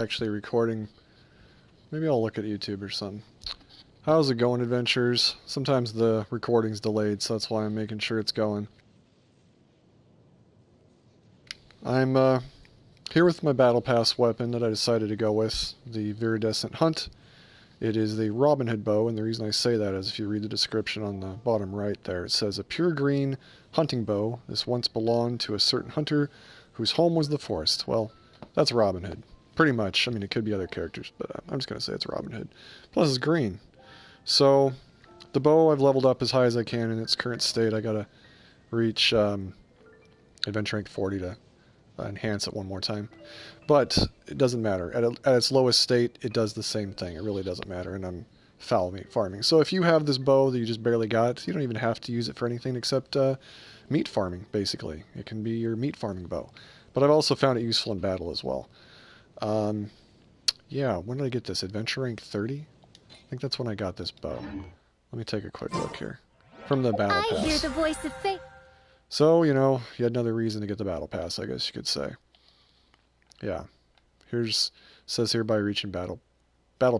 actually recording. Maybe I'll look at YouTube or something. How's it going, adventures? Sometimes the recording's delayed, so that's why I'm making sure it's going. I'm here with my Battle Pass weapon that I decided to go with, the Viridescent Hunt. It is the Robinhood bow, and the reason I say that is if you read the description on the bottom right there, it says, a pure green hunting bow. This once belonged to a certain hunter whose home was the forest. Well, that's Robinhood. Pretty much. I mean, it could be other characters, but I'm just going to say it's Robinhood. Plus, it's green. So, the bow I've leveled up as high as I can in its current state. I got to reach Adventure Rank 40 to enhance it one more time. But it doesn't matter. At its lowest state, it does the same thing. It really doesn't matter, and I'm foul meat farming. So if you have this bow that you just barely got, you don't even have to use it for anything except meat farming, basically. It can be your meat farming bow. But I've also found it useful in battle as well. Yeah, when did I get this? Adventure Rank 30? I think that's when I got this bow. Let me take a quick look here. From the Battle Pass. I hear the voice of fate. So, you know, you had another reason to get the Battle Pass, I guess you could say. Yeah. Says here by reaching Battle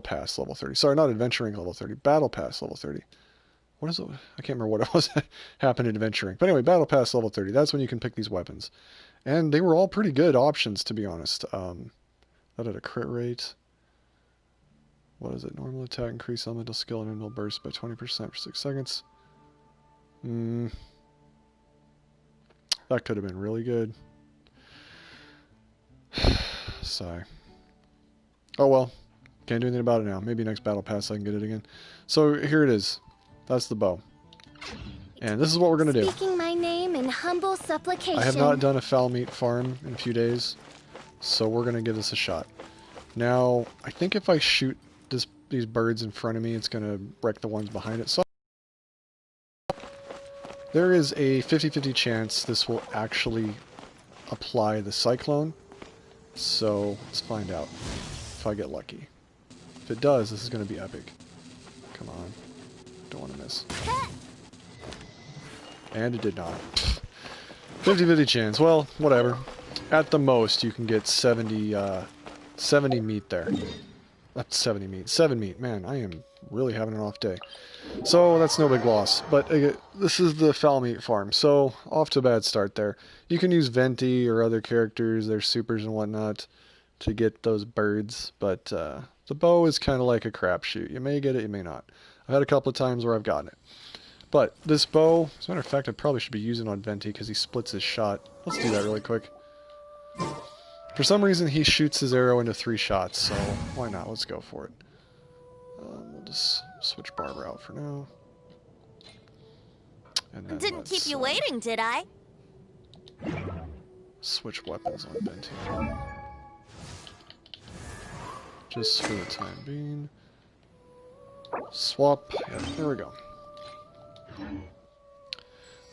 Pass level 30. Sorry, not Adventure Rank level 30. Battle Pass level 30. What is it? I can't remember what it was happened in Adventure Rank. But anyway, Battle Pass level 30. That's when you can pick these weapons. And they were all pretty good options, to be honest. That had a crit rate. What is it? Normal attack, increase elemental skill, and elemental burst by 20% for 6 seconds. That could have been really good. Sigh. Oh well. Can't do anything about it now. Maybe next Battle Pass I can get it again. So here it is. That's the bow. And this is what we're going to do. Speaking my name in humble supplication. I have not done a foul meat farm in a few days, so we're going to give this a shot. Now, I think if I shoot these birds in front of me, it's going to wreck the ones behind it. So there is a 50-50 chance this will actually apply the Cyclone. So let's find out if I get lucky. If it does, this is going to be epic. Come on. Don't want to miss. And it did not. 50-50 chance. Well, whatever. At the most, you can get 70 meat there. That's 70 meat. 7 meat. Man, I am really having an off day. So, that's no big loss. But this is the foul meat farm. So, off to a bad start there. You can use Venti or other characters, their supers and whatnot, to get those birds. But the bow is kind of like a crapshoot. You may get it, you may not. I've had a couple of times where I've gotten it. But this bow, as a matter of fact, I probably should be using on Venti because he splits his shot. Let's do that really quick. For some reason, he shoots his arrow into 3 shots, so why not? Let's go for it. We'll just switch Barbara out for now. And then Didn't keep you waiting, did I? Switch weapons on Venti. Just for the time being. Swap. Yeah, there we go.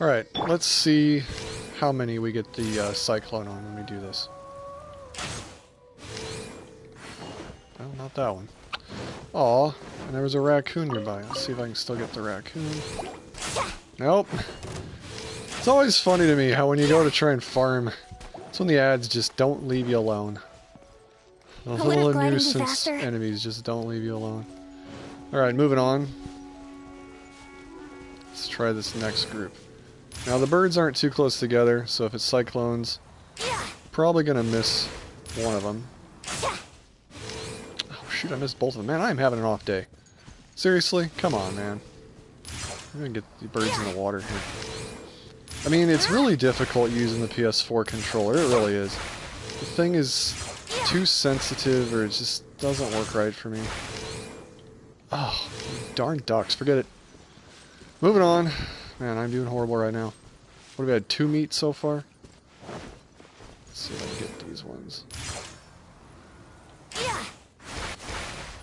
Alright, let's see how many we get the Cyclone on when we do this. Well, not that one. Aw, and there was a raccoon nearby. Let's see if I can still get the raccoon. Nope. It's always funny to me how when you go to try and farm, it's when the ads just don't leave you alone. The little nuisance enemies just don't leave you alone. Alright, moving on. Let's try this next group. Now the birds aren't too close together, so if it's cyclones, probably gonna miss one of them. Oh shoot, I missed both of them. Man, I'm having an off day. Seriously? Come on, man. I'm gonna get the birds in the water here. I mean, it's really difficult using the PS4 controller. It really is. The thing is too sensitive, or it just doesn't work right for me. Oh, darn ducks. Forget it. Moving on. Man, I'm doing horrible right now. What have we had? 2 meat so far? Let's see if I can get these ones.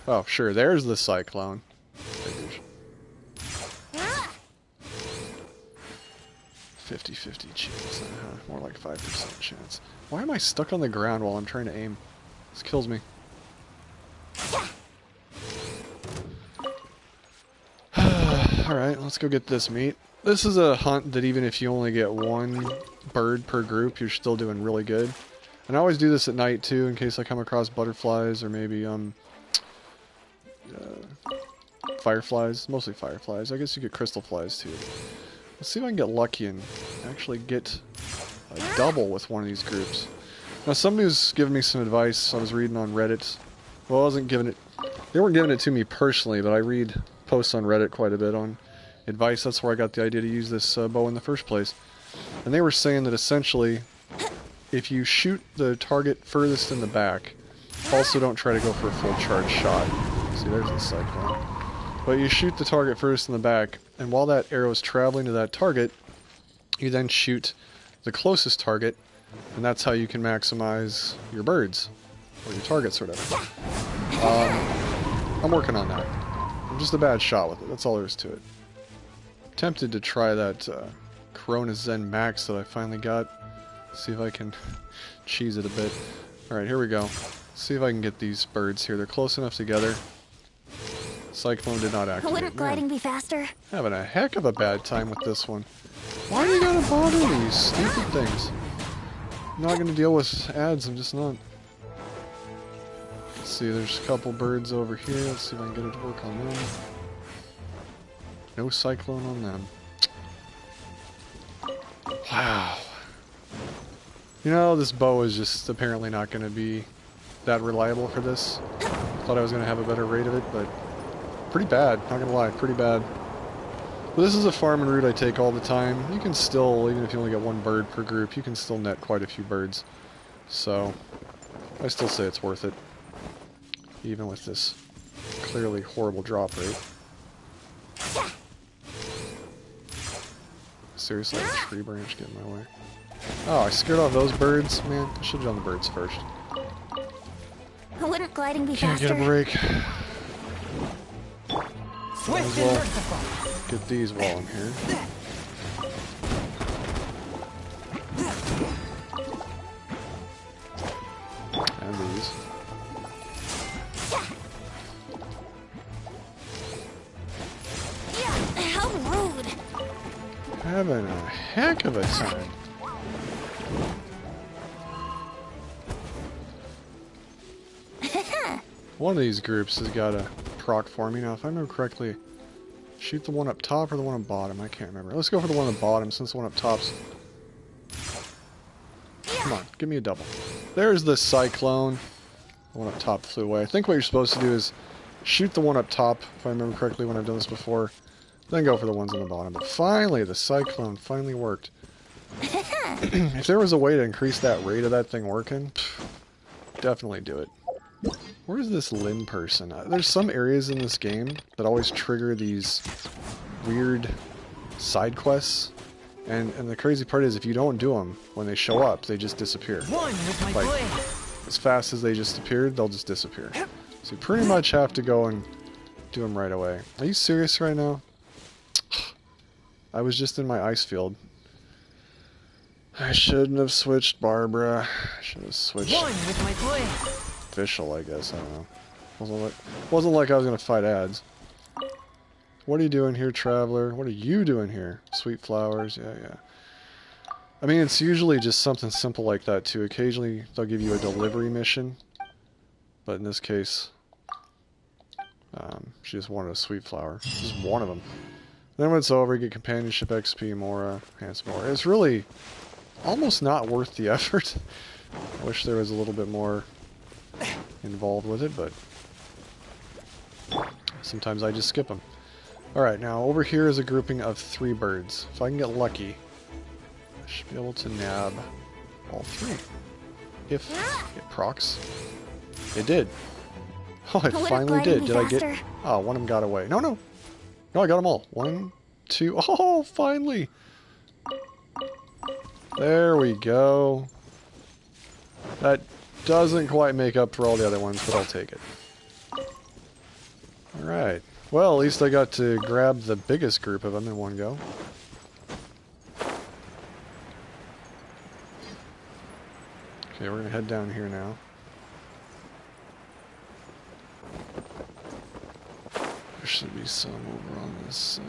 Oh, sure. There's the Cyclone. 50-50 chance. More like 5% chance. Why am I stuck on the ground while I'm trying to aim? This kills me. Alright, let's go get this meat. This is a hunt that even if you only get 1 bird per group, you're still doing really good. And I always do this at night too, in case I come across butterflies or maybe fireflies. Mostly fireflies. I guess you get crystal flies too. Let's see if I can get lucky and actually get a double with one of these groups. Now somebody was giving me some advice I was reading on Reddit. Well, I wasn't giving it... They weren't giving it to me personally, but I read posts on Reddit quite a bit on advice. That's where I got the idea to use this bow in the first place. And they were saying that essentially, if you shoot the target furthest in the back, also don't try to go for a full charge shot. See, there's the Cyclone. But you shoot the target furthest in the back, and while that arrow is traveling to that target, you then shoot the closest target, and that's how you can maximize your birds, or your targets, or whatever. I'm working on that. I'm just a bad shot with it, that's all there is to it. Tempted to try that Corona Zen Max that I finally got. See if I can cheese it a bit. Alright, here we go. See if I can get these birds here. They're close enough together. Cyclone did not activate. Wouldn't gliding be faster? Having a heck of a bad time with this one. Why do you gotta bother these stupid things? I'm not gonna deal with ads, I'm just not. Let's see, there's a couple birds over here. Let's see if I can get it to work on them. No Cyclone on them. Wow. You know, this bow is just apparently not going to be that reliable for this. Thought I was going to have a better rate of it, but pretty bad. Not going to lie, pretty bad. But this is a farming route I take all the time. You can still, even if you only get one bird per group, you can still net quite a few birds. So, I still say it's worth it. Even with this clearly horrible drop rate. Seriously, a tree branch get in my way. Oh, I scared off those birds? Man, I should have done the birds first. Wouldn't gliding be Can't faster? get a break. Might as well get these while I'm here. And these. How rude! Having a heck of a time. One of these groups has got a proc for me. Now, if I remember correctly, shoot the one up top or the one on bottom? I can't remember. Let's go for the one on the bottom, since the one up top's... Come on, give me a double. There's the Cyclone. The one up top flew away. I think what you're supposed to do is shoot the one up top, if I remember correctly when I've done this before, then go for the ones on the bottom. But finally, the Cyclone finally worked. If there was a way to increase that rate of that thing working, definitely do it. Where's this Lin person? There's some areas in this game that always trigger these weird side quests. And the crazy part is, if you don't do them, when they show up, they just disappear. Like, as fast as they just appeared, they'll just disappear. So you pretty much have to go and do them right away. Are you serious right now? I was just in my ice field. I shouldn't have switched Barbara. I should have switched official, I guess. I don't know. Wasn't like I was gonna fight ads. What are you doing here, traveler? What are you doing here? Sweet flowers, yeah. I mean, it's usually just something simple like that too. Occasionally they'll give you a delivery mission, but in this case, she just wanted a sweet flower. Just one of them. Then when it's over, you get companionship XP, more handsome more. It's really almost not worth the effort. I wish there was a little bit more involved with it, but sometimes I just skip them. Alright, now over here is a grouping of 3 birds. If I can get lucky, I should be able to nab all 3. If it procs. It did. Oh, it finally did. Did I get... Oh, one of them got away. No, I got them all. 1, 2... Oh, finally! There we go. That doesn't quite make up for all the other ones, but I'll take it. Alright. Well, at least I got to grab the biggest group of them in one go. Okay, we're gonna head down here now. There should be some over on this...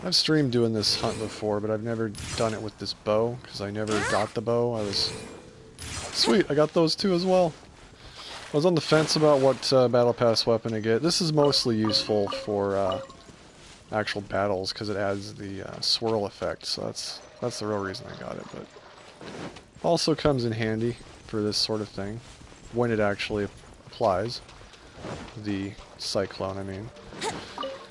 I've streamed doing this hunt before, but I've never done it with this bow, because I never got the bow. I was Sweet, I got those two as well. I was on the fence about what battle pass weapon to get. This is mostly useful for actual battles because it adds the swirl effect. So that's the real reason I got it. But also comes in handy for this sort of thing when it actually applies. The Cyclone, I mean.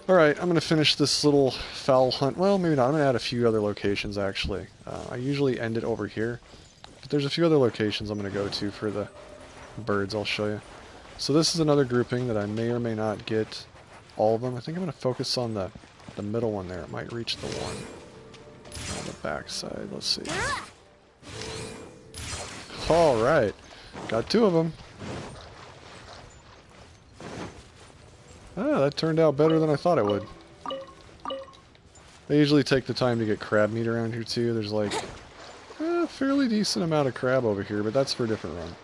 Alright, I'm going to finish this little fowl hunt. Well, maybe not. I'm going to add a few other locations, actually. I usually end it over here. But there's a few other locations I'm going to go to for the birds I'll show you. So this is another grouping that I may or may not get all of them. I think I'm going to focus on the middle one there. It might reach the one on the back side. Let's see. Alright. Got two of them. Ah, that turned out better than I thought it would. They usually take the time to get crab meat around here too. There's like a fairly decent amount of crab over here, but that's for a different run.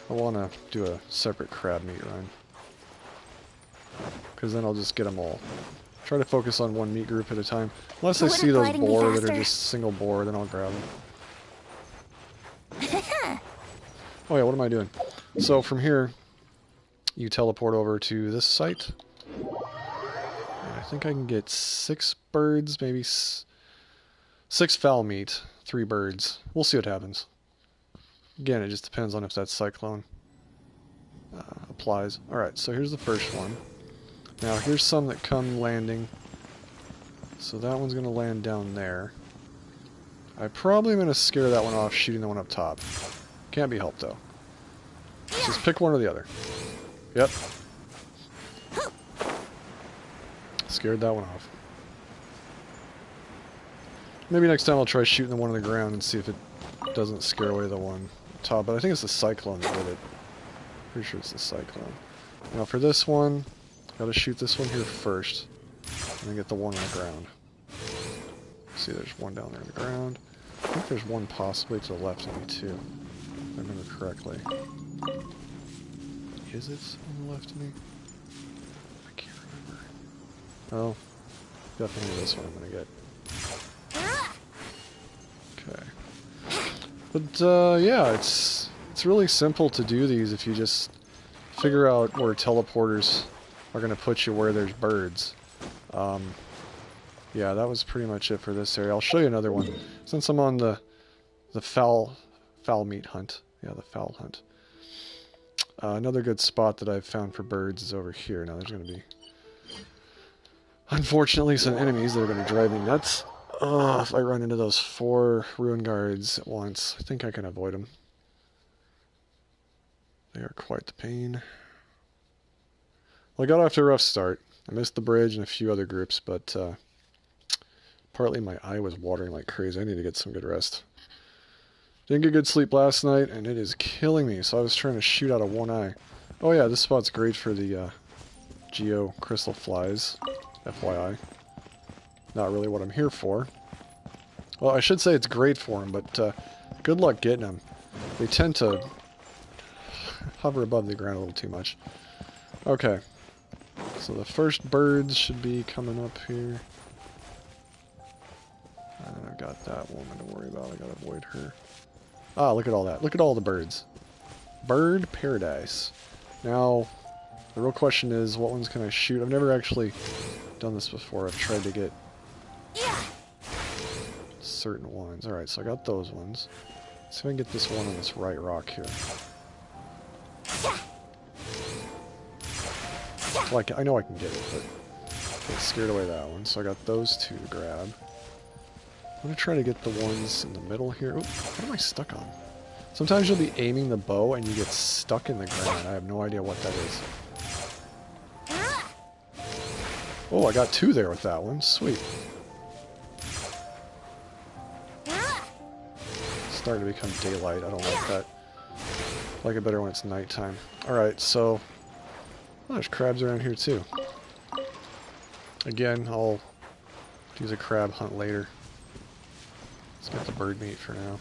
I want to do a separate crab meat run. Because then I'll just get them all. Try to focus on one meat group at a time. Unless I see those boar that are just single boar, then I'll grab them. Oh yeah, what am I doing? So from here, you teleport over to this site. And I think I can get 6 birds, maybe 6 fowl meat, 3 birds. We'll see what happens. Again, it just depends on if that Cyclone applies. Alright, so here's the first one. Now here's some that come landing. So that one's going to land down there. I probably am going to scare that one off shooting the one up top. Can't be helped though. Just pick one or the other. Yep. Scared that one off. Maybe next time I'll try shooting the one on the ground and see if it doesn't scare away the one top. But I think it's the Cyclone that did it. Pretty sure it's the Cyclone. Now for this one, gotta shoot this one here first. And then get the one on the ground. See, there's one down there on the ground. I think there's one possibly to the left of me too, if I remember correctly. Is it on the left of me? I can't remember. Oh, definitely this one I'm gonna get. Okay. But yeah, it's really simple to do these if you just figure out where teleporters are gonna put you where there's birds. Yeah, that was pretty much it for this area. I'll show you another one since I'm on the fowl meat hunt. Yeah, the fowl hunt. Another good spot that I've found for birds is over here. Now there's going to be, unfortunately, some enemies that are going to drive me nuts. If I run into those 4 ruin guards at once, I think I can avoid them. They are quite the pain. Well, I got off to a rough start. I missed the bridge and a few other groups, but partly my eye was watering like crazy. I need to get some good rest. Didn't get good sleep last night, and it is killing me, so I was trying to shoot out of one eye. Oh yeah, this spot's great for the Geo crystal flies, FYI. Not really what I'm here for. Well, I should say it's great for them, but good luck getting them. They tend to hover above the ground a little too much. Okay, so the first birds should be coming up here. And I've got that woman to worry about. I gotta avoid her. Ah, look at all that. Look at all the birds. Bird paradise. Now, the real question is, what ones can I shoot? I've never actually done this before. I've tried to get certain ones. Alright, so I got those ones. Let's see if I can get this one on this right rock here. Well, I know I can get it, but I scared away that one. So I got those 2 to grab. I'm going to try to get the ones in the middle here. Oh, what am I stuck on? Sometimes you'll be aiming the bow and you get stuck in the ground. I have no idea what that is. Oh, I got 2 there with that one. Sweet. It's starting to become daylight. I don't like that. I like it better when it's nighttime. Alright, so... Oh, there's crabs around here too. Again, I'll use a crab hunt later. Let's get the bird meat for now.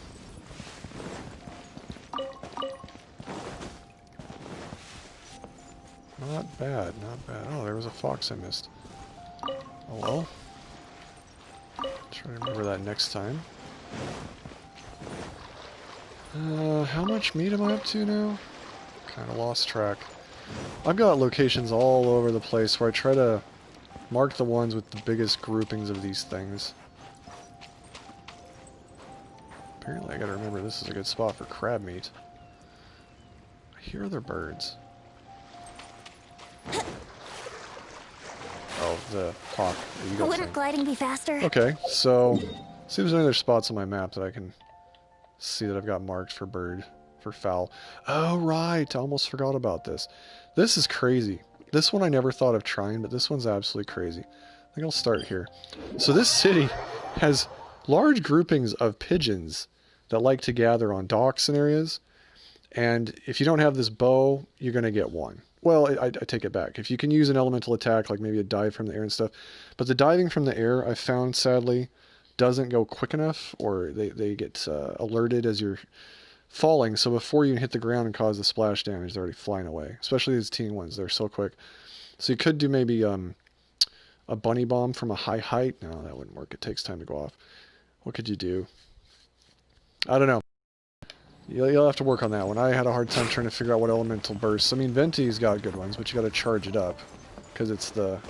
Not bad, not bad. Oh, there was a fox I missed. Oh well. Try to remember that next time. How much meat am I up to now? Kind of lost track. I've got locations all over the place where I try to mark the ones with the biggest groupings of these things. Apparently I gotta remember this is a good spot for crab meat. I hear other birds. Oh, the hawk. The eagle Wouldn't thing. gliding be faster? Okay, so see if there's any other spots on my map that I can see that I've got marked for bird, for fowl. Oh, right, I almost forgot about this. This is crazy. This one I never thought of trying, but this one's absolutely crazy. I think I'll start here. So this city has large groupings of pigeons that like to gather on docks and areas. And if you don't have this bow, you're going to get one. Well, I take it back. If you can use an elemental attack, like maybe a dive from the air and stuff. But the diving from the air, I've found, sadly, doesn't go quick enough, or they get alerted as you're falling. So before you hit the ground and cause the splash damage, they're already flying away. Especially these teen ones. They're so quick. So you could do maybe a bunny bomb from a high height. No, that wouldn't work. It takes time to go off. What could you do? I don't know. You'll have to work on that one. I had a hard time trying to figure out what elemental bursts. I mean, Venti's got good ones, but you got to charge it up because it's the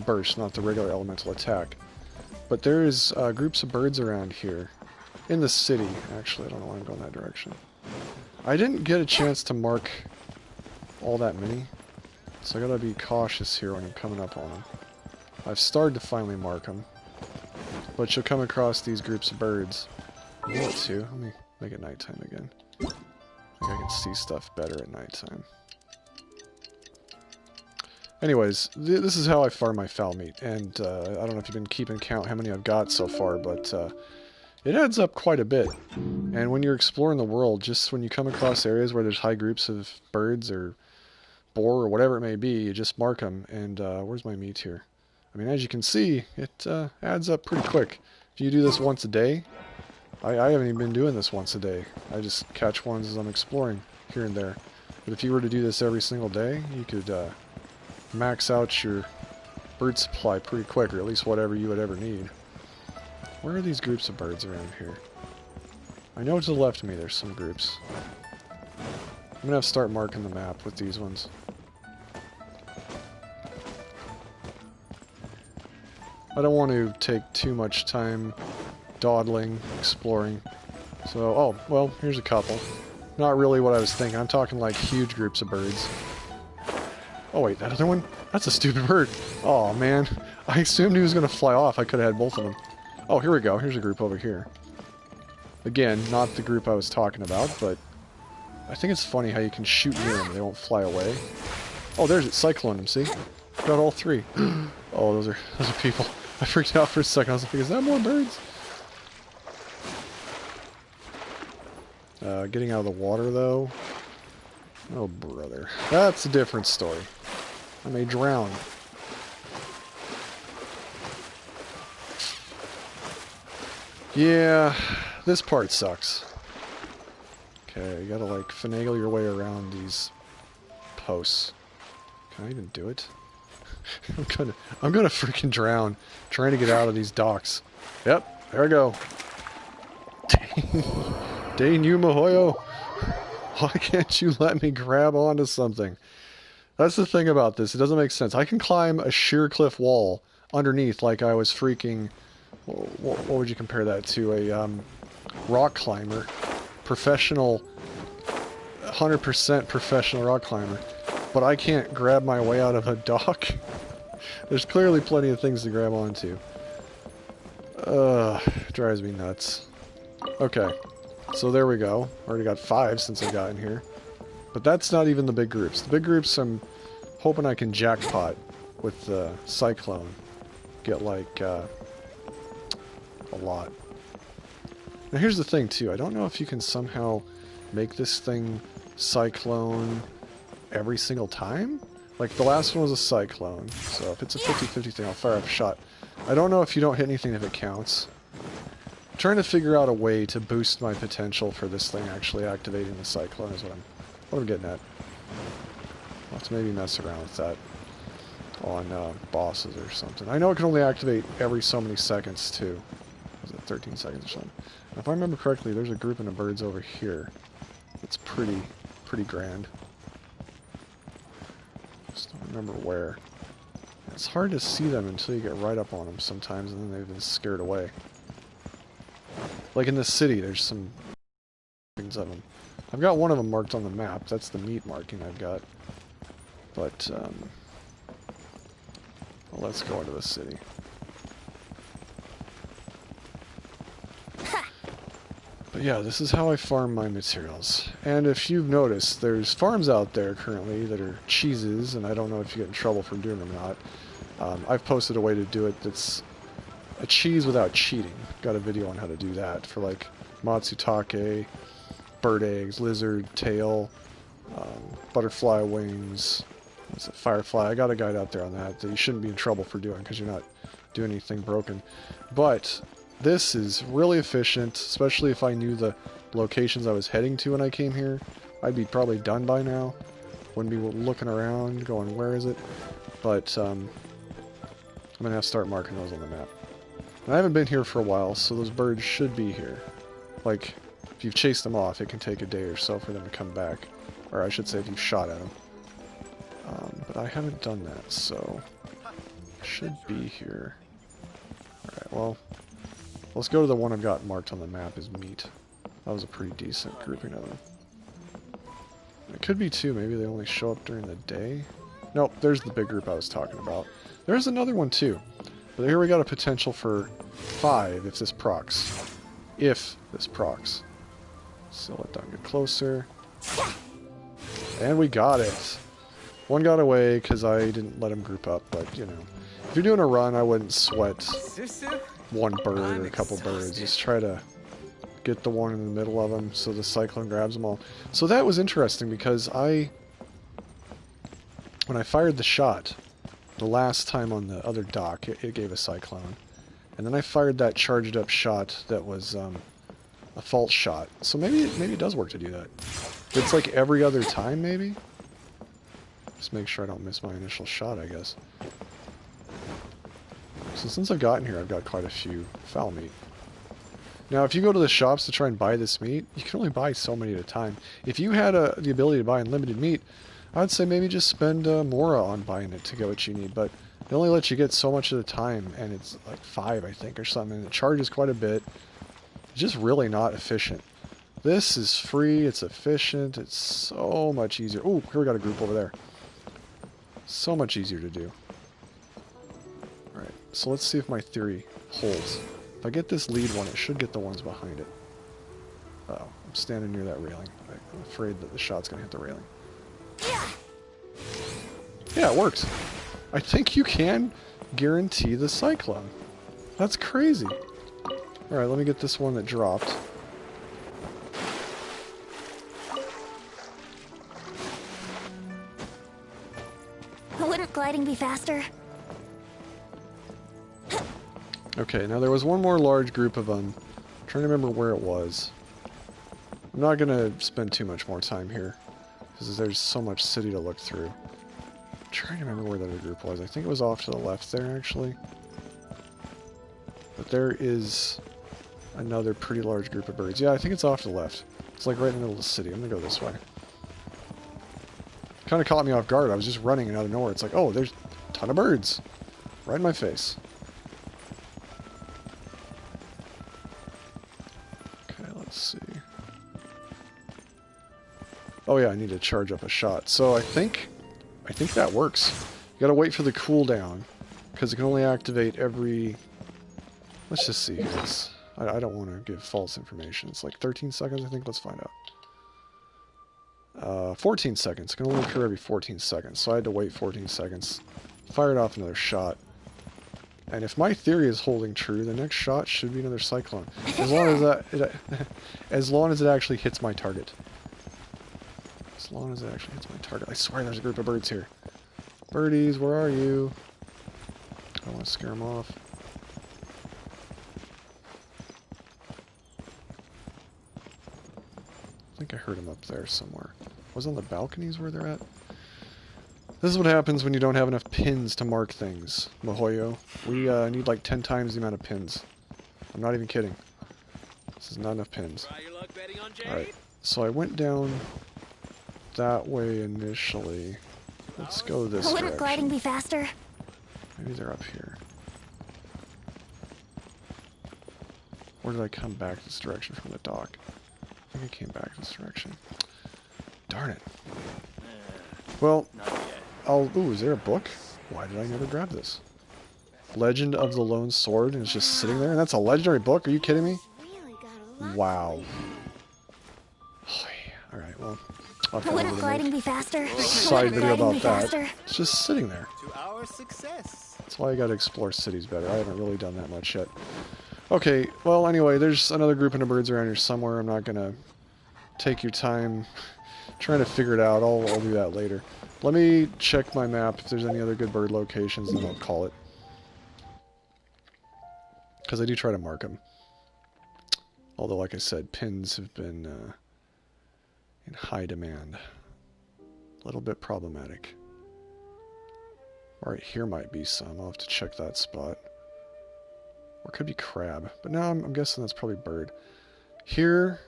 burst, not the regular elemental attack. But there's groups of birds around here in the city. Actually, I don't know why I'm going that direction. I didn't get a chance to mark all that many, so I gotta be cautious here when I'm coming up on them. I've started to finally mark them, but you'll come across these groups of birds. You want to? Let me make it nighttime again. I think I can see stuff better at nighttime. Anyways, this is how I farm my fowl meat, and I don't know if you've been keeping count how many I've got so far, but it adds up quite a bit. And when you're exploring the world, just when you come across areas where there's high groups of birds or boar or whatever it may be, you just mark them, and where's my meat here? I mean, as you can see, it adds up pretty quick. If you do this once a day, I haven't even been doing this once a day. I just catch ones as I'm exploring here and there. But if you were to do this every single day, you could max out your bird supply pretty quick, or at least whatever you would ever need. Where are these groups of birds around here? I know to the left of me there's some groups. I'm gonna have to start marking the map with these ones. I don't want to take too much time dawdling, exploring. So, oh, well, here's a couple. Not really what I was thinking. I'm talking like huge groups of birds. Oh wait, that other one? That's a stupid bird. Oh man, I assumed he was going to fly off. I could have had both of them. Oh, here we go. Here's a group over here. Again, not the group I was talking about, but I think it's funny how you can shoot near them and they won't fly away. Oh, there's it. Cyclone them, see? Got all three. Oh, those are people. I freaked out for a second. I was like, is that more birds? Getting out of the water, though. Oh, brother. That's a different story. I may drown. Yeah, this part sucks. Okay, you gotta, like, finagle your way around these posts. Can I even do it? I'm gonna freaking drown trying to get out of these docks. Yep, there I go. Dane you, Mahoyo. Why can't you let me grab onto something? That's the thing about this. It doesn't make sense. I can climb a sheer cliff wall underneath like I was freaking... What would you compare that to? A rock climber. Professional... 100% professional rock climber. But I can't grab my way out of a dock. There's clearly plenty of things to grab onto. Drives me nuts. Okay. So there we go. Already got 5 since I got in here. But that's not even the big groups. The big groups I'm hoping I can jackpot with the Cyclone. Get like a lot. Now here's the thing too. I don't know if you can somehow make this thing Cyclone every single time? Like the last one was a Cyclone. So if it's a 50-50 thing, I'll fire up a shot. I don't know if you don't hit anything if it counts. Trying to figure out a way to boost my potential for this thing actually activating the Cyclone is what I'm getting at. I'll have to maybe mess around with that on bosses or something. I know it can only activate every so many seconds too. Was it 13 seconds or something. Now, if I remember correctly, there's a grouping of birds over here. It's pretty grand. Just don't remember where. It's hard to see them until you get right up on them sometimes, and then they've been scared away. Like in the city, there's some things of them. I've got one of them marked on the map. That's the meat marking I've got. But, well, let's go into the city. But yeah, this is how I farm my materials. And if you've noticed, there's farms out there currently that are cheeses, and I don't know if you get in trouble for doing them or not. I've posted a way to do it that's a cheese without cheating. Got a video on how to do that for like matsutake, bird eggs, lizard tail, butterfly wings, what's it, firefly. I got a guide out there on that you shouldn't be in trouble for doing because you're not doing anything broken. But this is really efficient, especially if I knew the locations I was heading to when I came here. I'd be probably done by now. Wouldn't be looking around going, where is it? But I'm going to have to start marking those on the map. And I haven't been here for a while, so those birds should be here. Like, if you've chased them off, it can take a day or so for them to come back. Or I should say if you've shot at them. But I haven't done that, so should be here. Alright, well, let's go to the one I've got marked on the map as meat. That was a pretty decent grouping of them. It could be two, maybe they only show up during the day? Nope, there's the big group I was talking about. There's another one too. But here we got a potential for 5 if this procs. If this procs. So let that get closer. And we got it. One got away because I didn't let him group up, but you know. If you're doing a run, I wouldn't sweat one bird or a couple birds. Just try to get the one in the middle of them so the Cyclone grabs them all. So that was interesting because when I fired the shot, the last time on the other dock, it gave a Cyclone. And then I fired that charged up shot that was a false shot. So maybe it does work to do that. It's like every other time, maybe? Just make sure I don't miss my initial shot, I guess. So since I've gotten here, I've got quite a few fowl meat. Now, if you go to the shops to try and buy this meat, you can only buy so many at a time. If you had the ability to buy unlimited meat, I'd say maybe just spend more on buying it to get what you need. But they only let you get so much at a time, and it's like 5, I think, or something. And it charges quite a bit. It's just really not efficient. This is free, it's efficient, it's so much easier. Oh, here we got a group over there. So much easier to do. Alright, so let's see if my theory holds. If I get this lead one, it should get the ones behind it. Uh-oh, I'm standing near that railing. I'm afraid that the shot's going to hit the railing. Yeah, it works. I think you can guarantee the Cyclone. That's crazy. Alright, let me get this one that dropped. Wouldn't gliding be faster? Okay, now there was one more large group of them. I'm trying to remember where it was. I'm not going to spend too much more time here, because there's so much city to look through. I'm trying to remember where the other group was. I think it was off to the left there, actually. But there is another pretty large group of birds. Yeah, I think it's off to the left. It's like right in the middle of the city. I'm going to go this way. Kind of caught me off guard. I was just running and out of nowhere. It's like, oh, there's a ton of birds. Right in my face. Okay, let's see. Oh yeah, I need to charge up a shot. So I think that works. You gotta wait for the cooldown, because it can only activate every... Let's just see. I don't want to give false information. It's like 13 seconds, I think. Let's find out. 14 seconds. It can only occur every 14 seconds, so I had to wait 14 seconds. Fired off another shot. And if my theory is holding true, the next shot should be another Cyclone. As long as as long as it actually hits my target. As long as it actually hits my target. I swear there's a group of birds here. Birdies, where are you? I don't want to scare them off. I think I heard them up there somewhere. Was it on the balconies where they're at? This is what happens when you don't have enough pins to mark things, Mahoyo. We need like 10 times the amount of pins. I'm not even kidding. This is not enough pins. Try your luck betting on Jade? Alright, so I went down that way initially. Let's go this Wouldn't gliding direction. be faster? Maybe they're up here. Or did I come back this direction from the dock? I think I came back this direction. Darn it. Well, Not yet. ooh, is there a book? Why did I never grab this? Legend of the Lone Sword, and it's just sitting there? And that's a legendary book? Are you kidding me? Wow. Oh, yeah. Alright, well, I'll have Wouldn't to gliding make be faster? a side Wouldn't video gliding be about that. faster? It's just sitting there. To our success. That's why I gotta explore cities better. I haven't really done that much yet. Okay, well, anyway, there's another grouping of birds around here somewhere. I'm not gonna take your time trying to figure it out. I'll do that later. Let me check my map if there's any other good bird locations, and then I'll call it. Because I do try to mark them. Although, like I said, pins have been in high demand. A little bit problematic. Alright, here might be some. I'll have to check that spot. Or it could be crab. But no, I'm guessing that's probably bird. Here...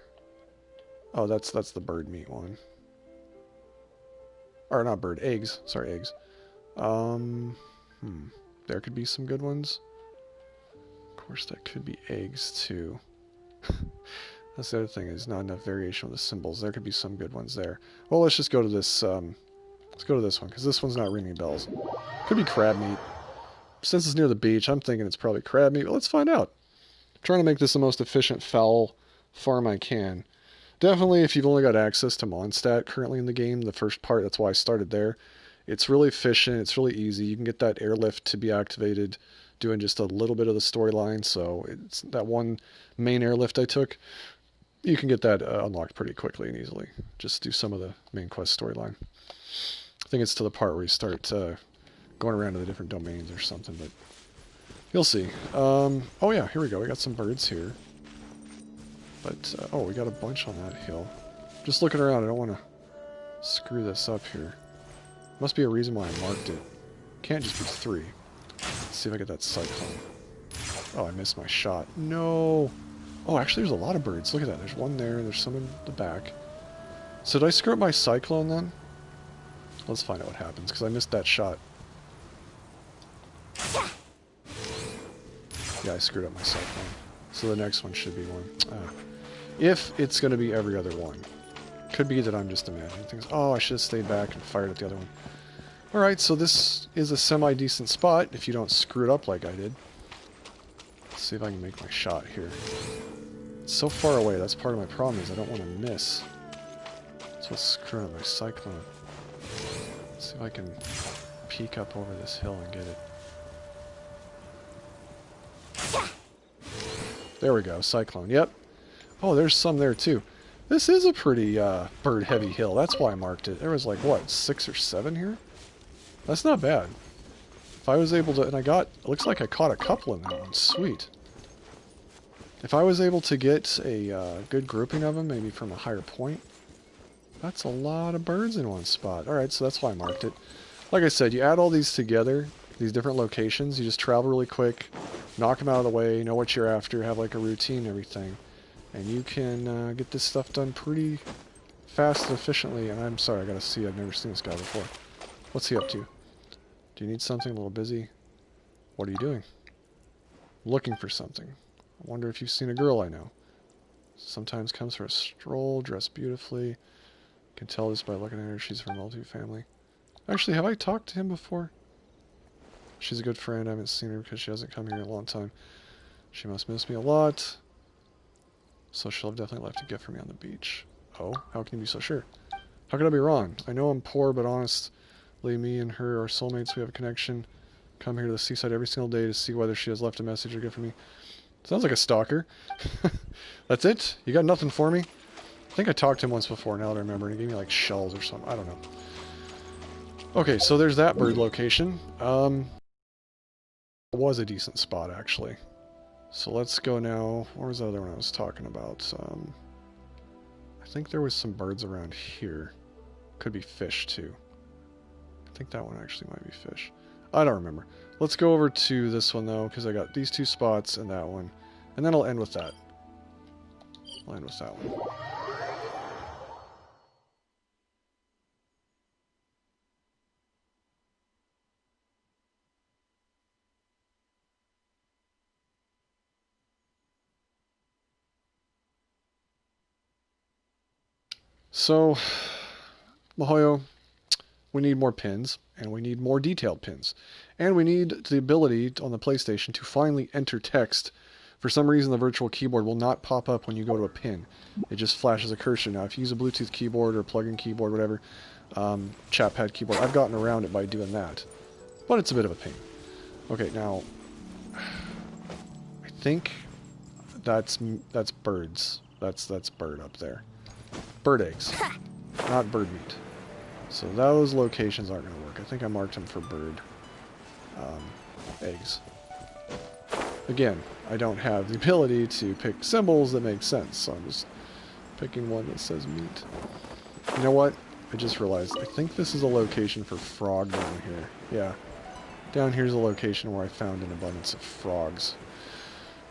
Oh, that's the bird meat one. Or not bird, eggs. Sorry, eggs. There could be some good ones. Of course, that could be eggs, too. That's the other thing, is not enough variation with the symbols. There could be some good ones there. Well, let's just go to this, let's go to this one, because this one's not ringing bells. Could be crab meat. Since it's near the beach, I'm thinking it's probably crab meat, but let's find out. I'm trying to make this the most efficient fowl farm I can. Definitely, if you've only got access to Mondstadt currently in the game, the first part, that's why I started there. It's really efficient, it's really easy. You can get that airlift to be activated doing just a little bit of the storyline, so it's that one main airlift I took. You can get that unlocked pretty quickly and easily. Just do some of the main quest storyline. I think it's to the part where you start going around to the different domains or something, but you'll see. Oh yeah, here we go. We got some birds here. But, oh, we got a bunch on that hill. Just looking around, I don't want to screw this up here. Must be a reason why I marked it. Can't just be 3. Let's see if I get that Cyclone. Oh, I missed my shot. No! Oh, actually, there's a lot of birds. Look at that. There's one there. There's some in the back. So did I screw up my Cyclone then? Let's find out what happens, because I missed that shot. Yeah, I screwed up my Cyclone. So the next one should be one. If it's going to be every other one. Could be that I'm just imagining things. Oh, I should have stayed back and fired at the other one. Alright, so this is a semi-decent spot if you don't screw it up like I did. Let's see if I can make my shot here. It's so far away, that's part of my problem, is I don't want to miss. That's what's screwing up my Cyclone. Let's see if I can peek up over this hill and get it. There we go, Cyclone, yep. Oh, there's some there too. This is a pretty bird-heavy hill, that's why I marked it. There was like, what, 6 or 7 here? That's not bad. If I was able to, and I got, it looks like I caught a couple in that one, sweet. If I was able to get a good grouping of them, maybe from a higher point, that's a lot of birds in one spot. Alright, so that's why I marked it. Like I said, you add all these together, these different locations, you just travel really quick, knock them out of the way, know what you're after, have like a routine and everything. And you can get this stuff done pretty fast and efficiently. And I'm sorry, I gotta see, I've never seen this guy before. What's he up to? Do you need something? A little busy? What are you doing? Looking for something. I wonder if you've seen a girl I know. Sometimes comes for a stroll, dressed beautifully. Can tell this by looking at her. She's from multifamily. Actually, have I talked to him before? She's a good friend. I haven't seen her because she hasn't come here in a long time. She must miss me a lot. So she'll have definitely left a gift for me on the beach. Oh, how can you be so sure? How could I be wrong? I know I'm poor, but honestly, me and her are soulmates. We have a connection. Come here to the seaside every single day to see whether she has left a message or gift for me. Sounds like a stalker. That's it? You got nothing for me? I think I talked to him once before, now that I remember, and he gave me like shells or something. I don't know. Okay, so there's that bird location. It was a decent spot, actually. So let's go now. Where was the other one I was talking about? I think there was some birds around here. Could be fish, too. I think that one actually might be fish. I don't remember. Let's go over to this one, though, because I got these 2 spots and that one. And then I'll end with that. I'll end with that one. So, Mahoyo, we need more pins, and we need more detailed pins. And we need the ability on the PlayStation to finally enter text. For some reason, the virtual keyboard will not pop up when you go to a pin. It just flashes a cursor. Now, if you use a Bluetooth keyboard or plug-in keyboard, whatever, chat pad keyboard, I've gotten around it by doing that. But it's a bit of a pain. Okay, now, I think that's birds. That's bird up there. Bird eggs, not bird meat. So those locations aren't going to work. I think I marked them for bird eggs. Again, I don't have the ability to pick symbols that make sense, so I'm just picking one that says meat. You know what? I just realized. I think this is a location for frog down here. Yeah. Down here's a location where I found an abundance of frogs.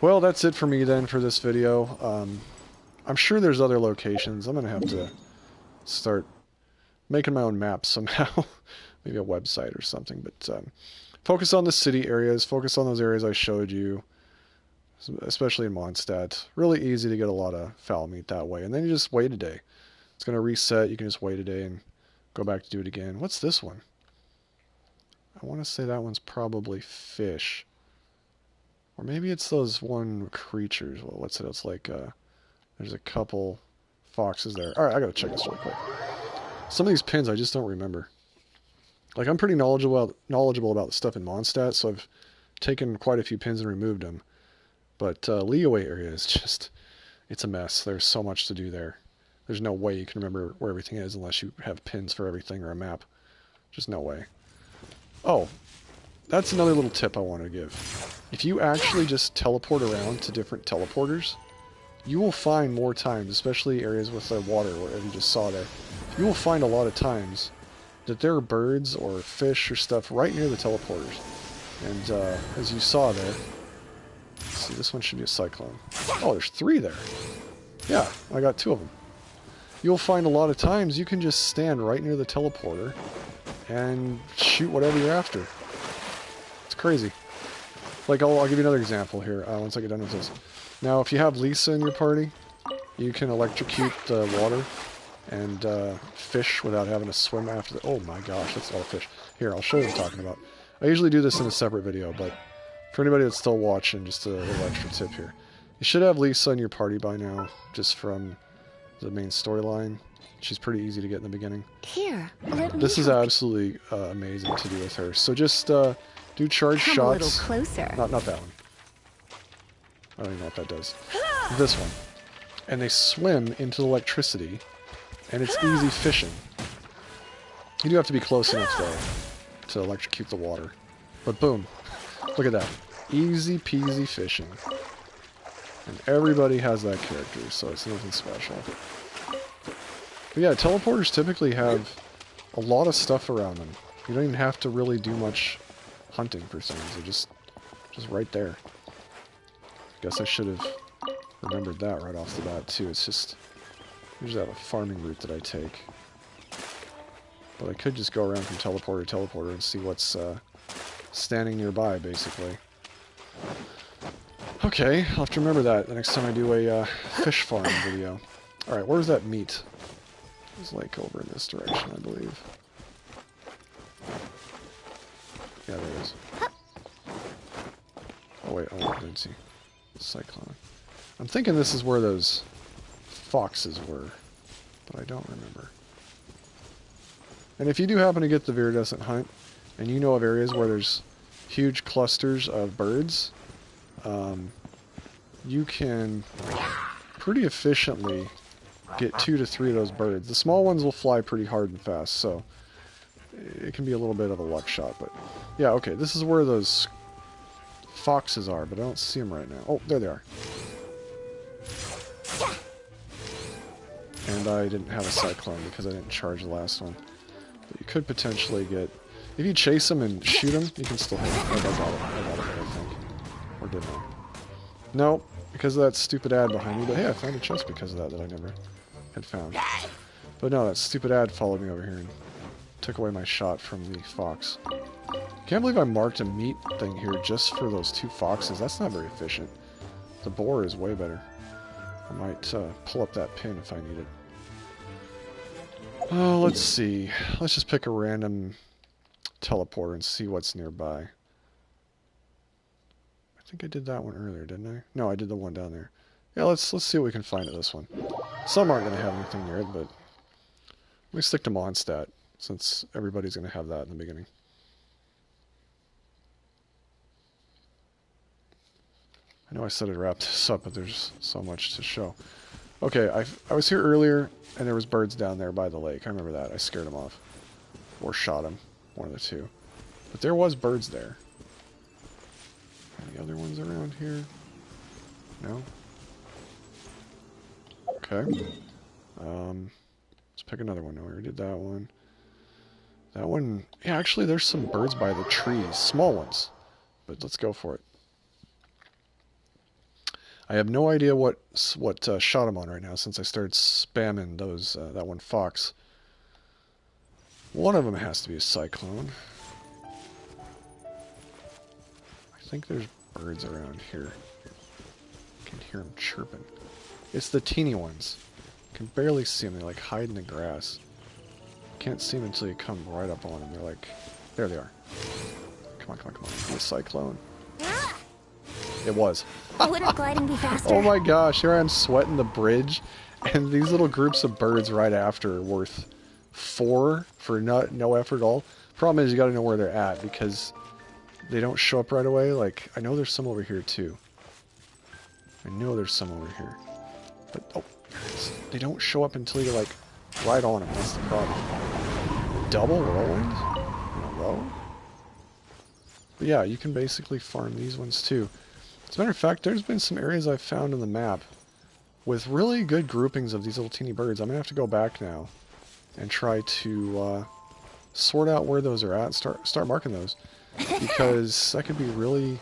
Well, that's it for me then for this video. I'm sure there's other locations. I'm going to have to start making my own maps somehow. Maybe a website or something. But focus on the city areas. Focus on those areas I showed you. Especially in Mondstadt. Really easy to get a lot of fowl meat that way. And then you just wait a day. It's going to reset. You can just wait a day and go back to do it again. What's this one? I want to say that one's probably fish. Or maybe it's those one creatures. Well, what's it? It's like... there's a couple foxes there. Alright, I gotta check this really quick. Some of these pins I just don't remember. Like, I'm pretty knowledgeable about the stuff in Mondstadt, so I've taken quite a few pins and removed them. But Leeway area is just... it's a mess. There's so much to do there. There's no way you can remember where everything is unless you have pins for everything or a map. Just no way. Oh, that's another little tip I want to give. If you actually just teleport around to different teleporters... you will find more times, especially areas with the water, whatever you just saw there. You will find a lot of times that there are birds or fish or stuff right near the teleporters. And as you saw there, let's see, this one should be a Cyclone. Oh, there's 3 there. Yeah, I got 2 of them. You'll find a lot of times you can just stand right near the teleporter and shoot whatever you're after. It's crazy. Like, I'll give you another example here once I get done with this. Now, if you have Lisa in your party, you can electrocute the water and fish without having to swim after the... oh my gosh, that's a lot of fish. Here, I'll show you what I'm talking about. I usually do this in a separate video, but for anybody that's still watching, just a little extra tip here. You should have Lisa in your party by now, just from the main storyline. She's pretty easy to get in the beginning. Here, this is absolutely amazing to do with her. So just do charge shots. A little closer. Not that one. I don't even know what that does. This one. And they swim into the electricity, and it's easy fishing. You do have to be close enough, though, to electrocute the water. But boom. Look at that. Easy peasy fishing. And everybody has that character, so it's nothing special. But yeah, teleporters typically have a lot of stuff around them. You don't even have to really do much hunting for things. They're just right there. Guess I should have remembered that right off the bat, too. It's just... I usually have a farming route that I take. But I could just go around from teleporter to teleporter and see what's standing nearby, basically. Okay, I'll have to remember that the next time I do a fish farm video. Alright, where's that meat? It's like over in this direction, I believe. Yeah, there it is. Oh wait, I didn't see. Cyclone. I'm thinking this is where those foxes were, but I don't remember. And if you do happen to get the Viridescent Hunt, and you know of areas where there's huge clusters of birds, you can pretty efficiently get 2 to 3 of those birds. The small ones will fly pretty hard and fast, so it can be a little bit of a luck shot. But yeah, okay, this is where those foxes are, but I don't see them right now. Oh, there they are. And I didn't have a Cyclone because I didn't charge the last one. But you could potentially get... if you chase them and shoot them, you can still hit them. Oh, I got it, I think. Or didn't I? Nope. because of that stupid ad behind me. But hey, I found a chest because of that I never had found. But no, that stupid ad followed me over here and took away my shot from the fox. Can't believe I marked a meat thing here just for those 2 foxes. That's not very efficient. The boar is way better. I might pull up that pin if I need it. Oh, let's see. Let's just pick a random teleporter and see what's nearby. I think I did that one earlier, didn't I? No, I did the one down there. Yeah, let's see what we can find at this one. Some aren't going to have anything near it, but let me stick to Mondstadt, since everybody's going to have that in the beginning. I know I said I'd wrap this up, but there's so much to show. Okay, I was here earlier, and there was birds down there by the lake. I remember that. I scared them off. Or shot them. One of the two. But there was birds there. Any other ones around here? No? Okay. Let's pick another one. No, we already did that one. That one... Yeah, actually, there's some birds by the trees. Small ones. But let's go for it. I have no idea what shot I'm on right now since I started spamming those that one fox. One of them has to be a cyclone. I think there's birds around here. I can hear them chirping. It's the teeny ones. You can barely see them. They like hide in the grass. Can't see them until you come right up on them. They're like, there they are. Come on, come on, come on. Be a cyclone. It was. Wouldn't gliding be faster? Oh my gosh, here I am sweating the bridge, and these little groups of birds right after are worth 4 for no effort at all. Problem is, you gotta know where they're at, because they don't show up right away. Like, I know there's some over here too. I know there's some over here. But, oh, there it is. They don't show up until you're like right on them. That's the problem. Double whirlwind in a row? But yeah, you can basically farm these ones too. As a matter of fact, there's been some areas I've found on the map with really good groupings of these little teeny birds. I'm going to have to go back now and try to sort out where those are at and start marking those. Because that could be really,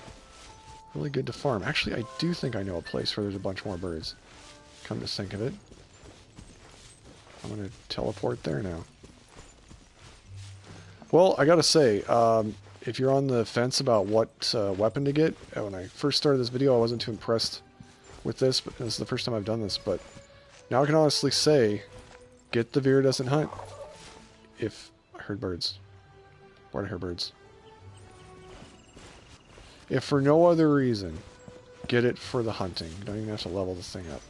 really good to farm. Actually, I do think I know a place where there's a bunch more birds. Come to think of it. I'm going to teleport there now. Well, I got to say... if you're on the fence about what weapon to get, when I first started this video I wasn't too impressed with this, but this is the first time I've done this, but now I can honestly say, get the Viridescent Hunt. If... I heard birds. Where did I hear birds? If for no other reason, get it for the hunting. You don't even have to level this thing up.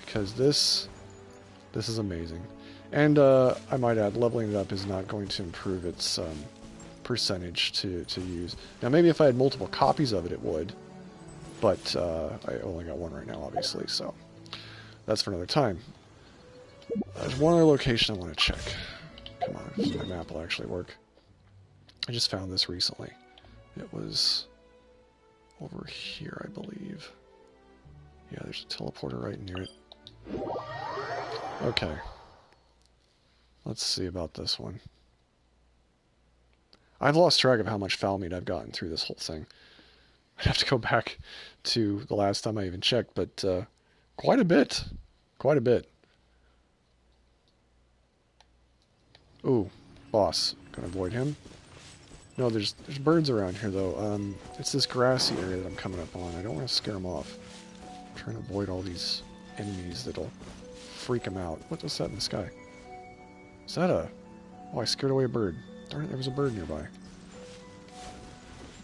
Because this is amazing. And I might add, leveling it up is not going to improve its... percentage to use. Now maybe if I had multiple copies of it, it would. But I only got one right now, obviously, so that's for another time. There's one other location I want to check. Come on, if my map will actually work. I just found this recently. It was over here, I believe. Yeah, there's a teleporter right near it. Okay. Let's see about this one. I've lost track of how much foul meat I've gotten through this whole thing. I'd have to go back to the last time I even checked, but quite a bit. Quite a bit. Ooh, boss. Gonna avoid him. No, there's birds around here, though. It's this grassy area that I'm coming up on. I don't want to scare them off. I'm trying to avoid all these enemies that'll freak them out. What was that in the sky? Is that a... Oh, I scared away a bird. Darn it, there was a bird nearby.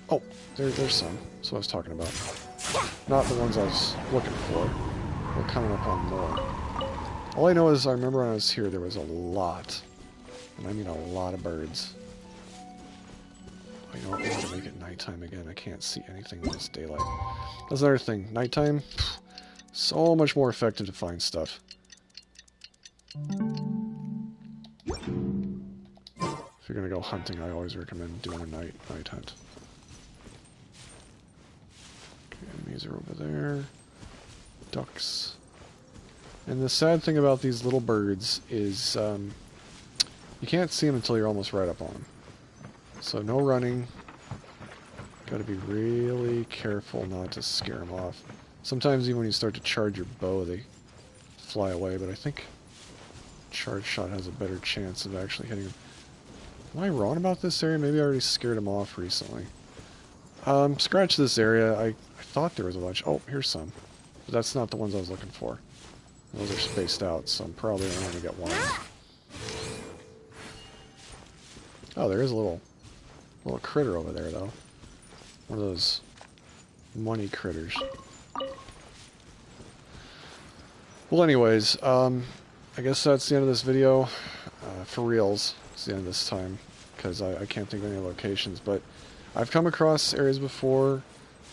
Oh, there's some. That's what I was talking about. Not the ones I was looking for. We're coming up on more. All I know is I remember when I was here there was a lot. And I mean a lot of birds. Oh, you know what? We have to make it nighttime again. I can't see anything when it's daylight. That's another thing. Nighttime, so much more effective to find stuff. If you're going to go hunting, I always recommend doing a night hunt. Okay, enemies are over there. Ducks. And the sad thing about these little birds is you can't see them until you're almost right up on them. So no running. Got to be really careful not to scare them off. Sometimes even when you start to charge your bow, they fly away, but I think charge shot has a better chance of actually hitting them. Am I wrong about this area? Maybe I already scared them off recently. Scratch this area. I thought there was a bunch. Oh, here's some. But that's not the ones I was looking for. Those are spaced out, so I'm probably only going to get one. Oh, there is a little critter over there, though. One of those money critters. Well, anyways, I guess that's the end of this video. For reals, it's the end of this time, because I can't think of any locations, but I've come across areas before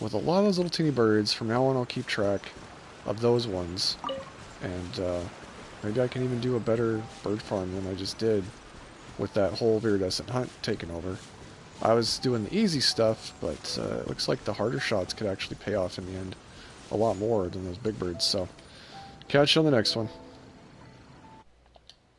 with a lot of those little teeny birds. From now on, I'll keep track of those ones, and maybe I can even do a better bird farm than I just did with that whole Viridescent Hunt taken over. I was doing the easy stuff, but it looks like the harder shots could actually pay off in the end a lot more than those big birds, so catch you on the next one.